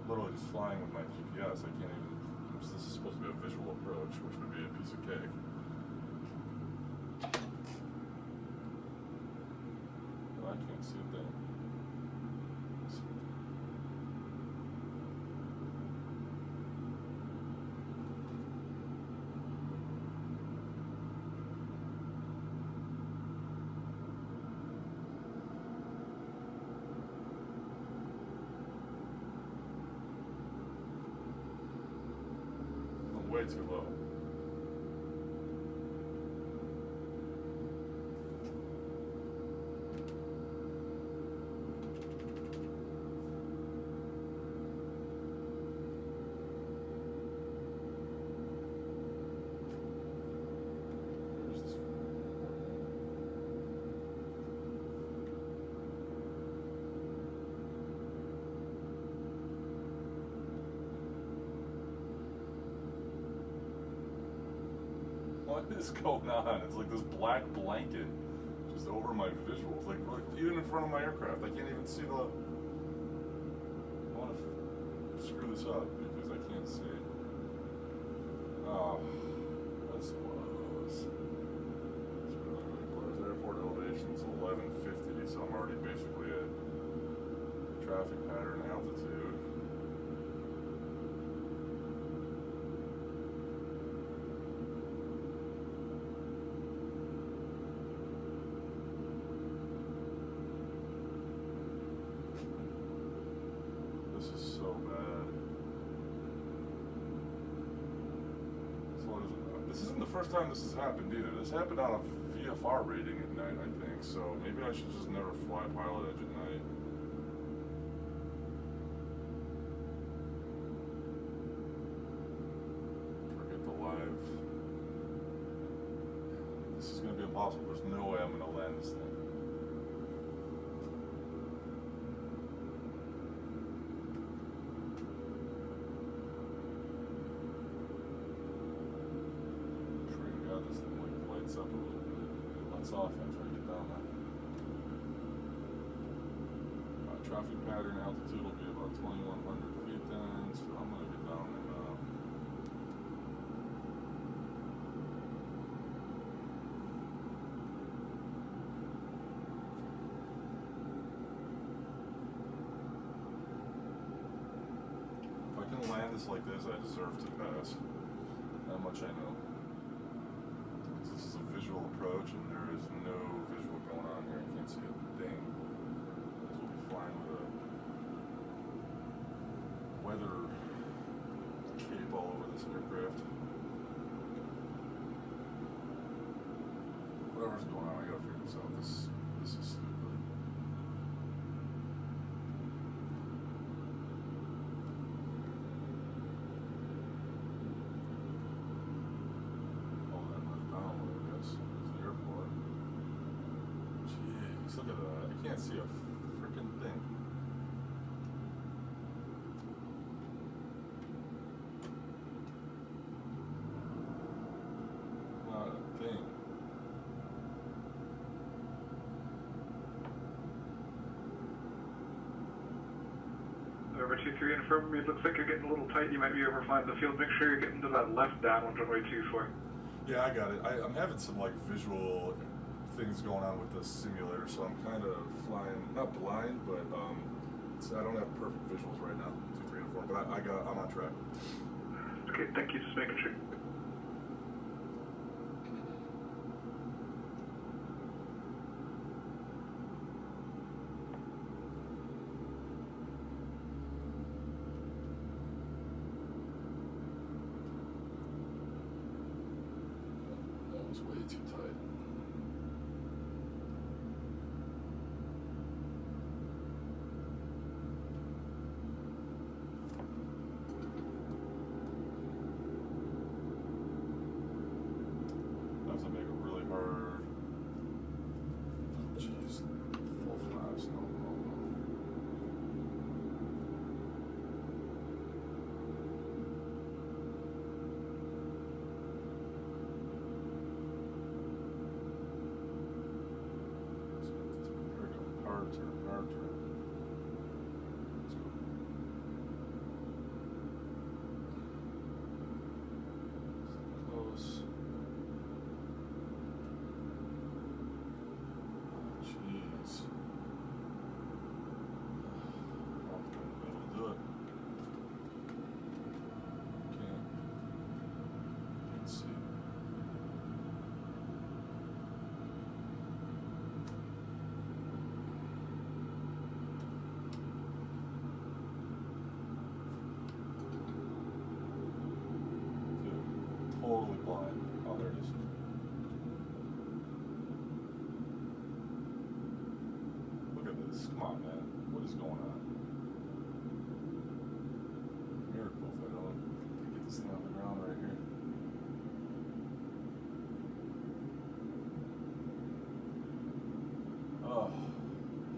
Literally just flying with my GPS. I can't even. This is supposed to be a visual approach, which would be a piece of cake. But I can't see a thing. Way too low. Where's this? What is going on? It's like this black blanket just over my visuals. Like even in front of my aircraft, I can't even see the. I want to screw this up because I can't see. Oh, this blows. This really blows. Airport elevation's 1150, so I'm already basically at traffic pattern altitude. first time this has happened either. This happened on a VFR rating at night, I think. So maybe I should just never fly pilot edge at night. Forget the live. This is going to be impossible. There's no way I'm going to land this thing. Up a little bit. It lets off after I get down there. Traffic pattern altitude will be about 2,100 feet then, so I'm going to get down there now. If I can land this like this, I deserve to pass. How much I know. This is a visual approach, and there is no visual going on here. You can't see a thing. As we'll be flying with a weather cape all over this aircraft. Whatever's going on, I gotta figure this out. This is stupid. Look at that. I can't see a freaking thing. Not a thing. Over 23 and affirm, it looks like you're getting a little tight. You might be overflying the field. Make sure you're getting to that left downwind runway 24. Yeah, I got it. I'm having some like visual things going on with the simulator, so I'm kind of flying, not blind, but I don't have perfect visuals right now, 2, 3, and 4, but I'm on track. Okay, thank you, just making sure. That was way too tight. Hard turn. Let's go. Close. Oh, jeez. I'm not gonna be able to do it. Can't see. Totally blind. Oh, there it is. Look at this. Come on, man. What is going on? Miracle if I don't get this thing on the ground right here. Oh,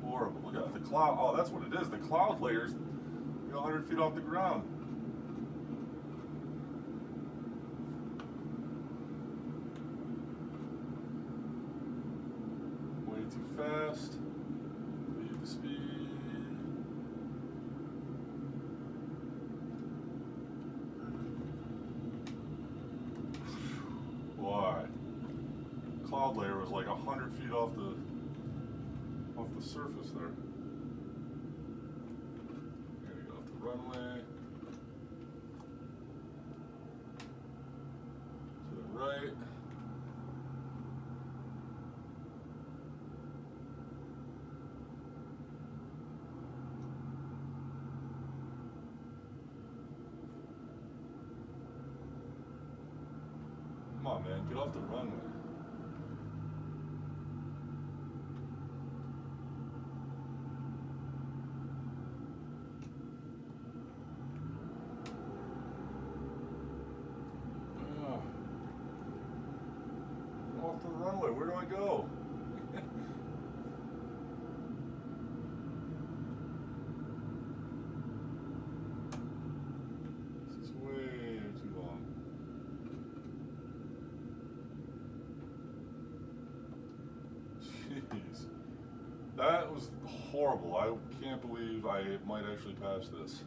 horrible. Look at the cloud. Oh, that's what it is. The cloud layers, 100 feet off the ground. Too fast. Lead the speed. Boy, cloud layer was like 100 feet off the surface there. Gotta go off the runway. To the right. Come on, man, get off the runway. Off the runway, where do I go? This is way too long. Jeez. That was horrible. I can't believe I might actually pass this.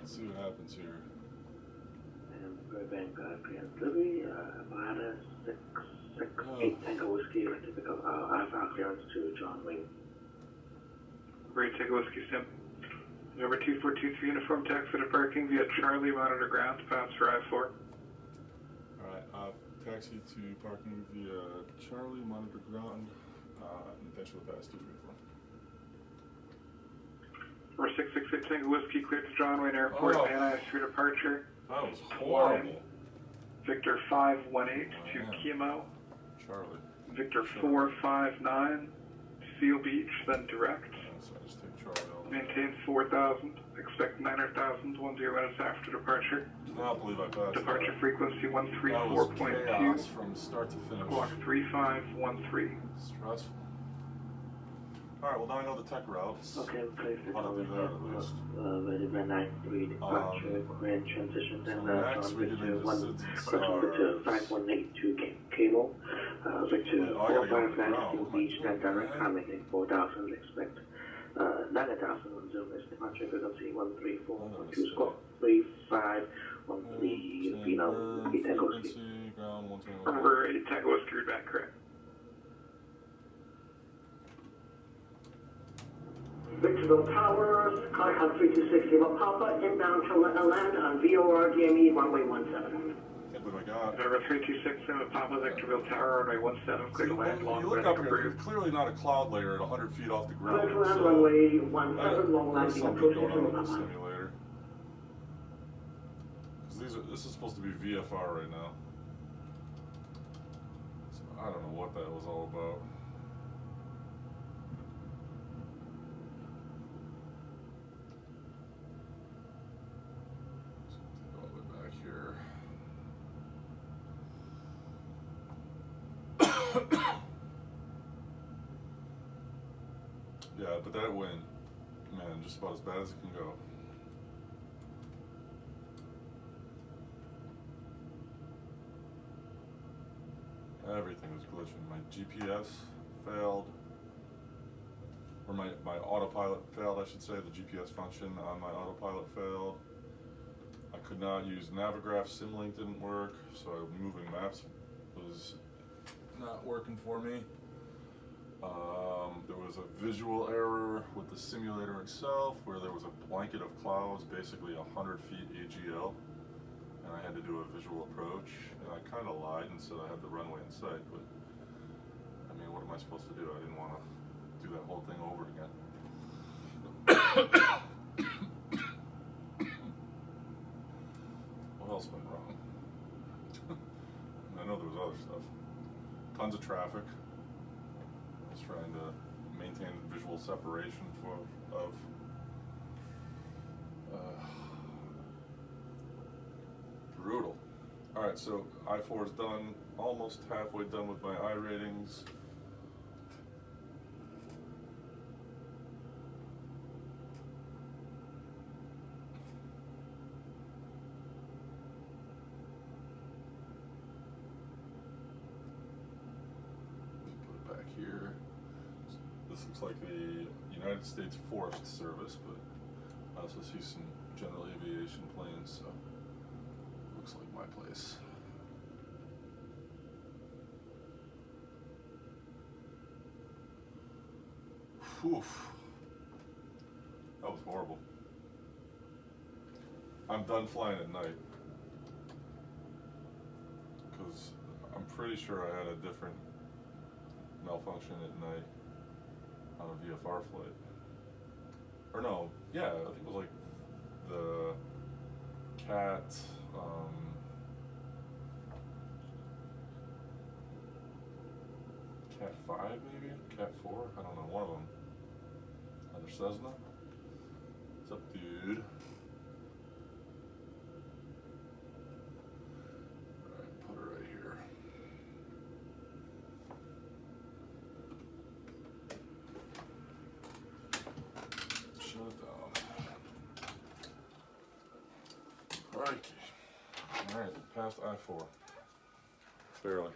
Let's see what happens here. And Burbank, clearance, Nevada 668 Tango Whiskey, typical I-4 clearance to John Wayne. Great, take a whiskey sim. Number 2423 uniform taxi to parking via Charlie, monitor ground, pass for I-4. Alright, taxi to parking via Charlie, monitor ground, intentional pass 234. Number 668 Tango Whiskey, cleared to John Wayne Airport, Oh. Van Nuys for departure. That was horrible. Victor 518 to Kimo. Charlie. Victor 459, Seal Beach, then direct. So I just take Charlie all the way. Maintain 4,000. Expect 9,000, 10 minutes after departure. I cannot believe I passed Departure that. frequency That was 134.2. chaos from start to finish. Clock 3513. Stressful. Alright, well now I know the tech routes. Okay, place the How to do that at least. Ready by 9-3 departure, grand transition, So and next from we get Victor into 1, Cities and crossing Victor Stars. 518 to Cable, Victor Oh, I gotta go to the 459 ground. to Beach, then direct commenting 4,000, expect 9,000 on Zoom is departure frequency 134.2 squawk 3513 Vino, Tango Whiskey. Frequency, ground 121. Number 8 Tango Whiskey, back correct. Victorville Towers, Skyhawk 3260 Papa, inbound to land on VOR GME runway 17. Can't believe I got it. Number 326 in the Papa, Victorville Tower, runway 17, clear to land, When long you look landing up here, approved. there's clearly not a cloud layer at 100 feet off the ground. Clear to land so runway there's 17, long landing something approved going on with the Papa. simulator. 'Cause this is supposed to be VFR right now. So I don't know what that was all about. So take all the way back here. Yeah, but that wind, man, just about as bad as it can go. Everything was glitching. My GPS failed, or my autopilot failed, I should say. The GPS function on my autopilot failed. I could not use Navigraph. Simlink didn't work, so moving maps was not working for me. There was a visual error with the simulator itself, where there was a blanket of clouds, basically 100 feet AGL, and I had to do a visual approach, and I kind of lied and said I had the runway in sight, but I mean, what am I supposed to do? I didn't want to do that whole thing over again. What else went wrong? I know there was other stuff. Tons of traffic. I was trying to maintain visual separation of brutal. Alright, so I-4 is done, almost halfway done with my I ratings. Put it back here. This looks like the United States Forest Service, but I also see some general aviation planes, so looks like my place. Whew. That was horrible. I'm done flying at night, because I'm pretty sure I had a different malfunction at night on a VFR flight. Or no, yeah, I think it was like the cat, 5 maybe? Cat 4? I don't know, one of them. Another Cessna. What's up, dude? Alright, put her right here. Shut it down. Alright. Alright, past I-4. Barely.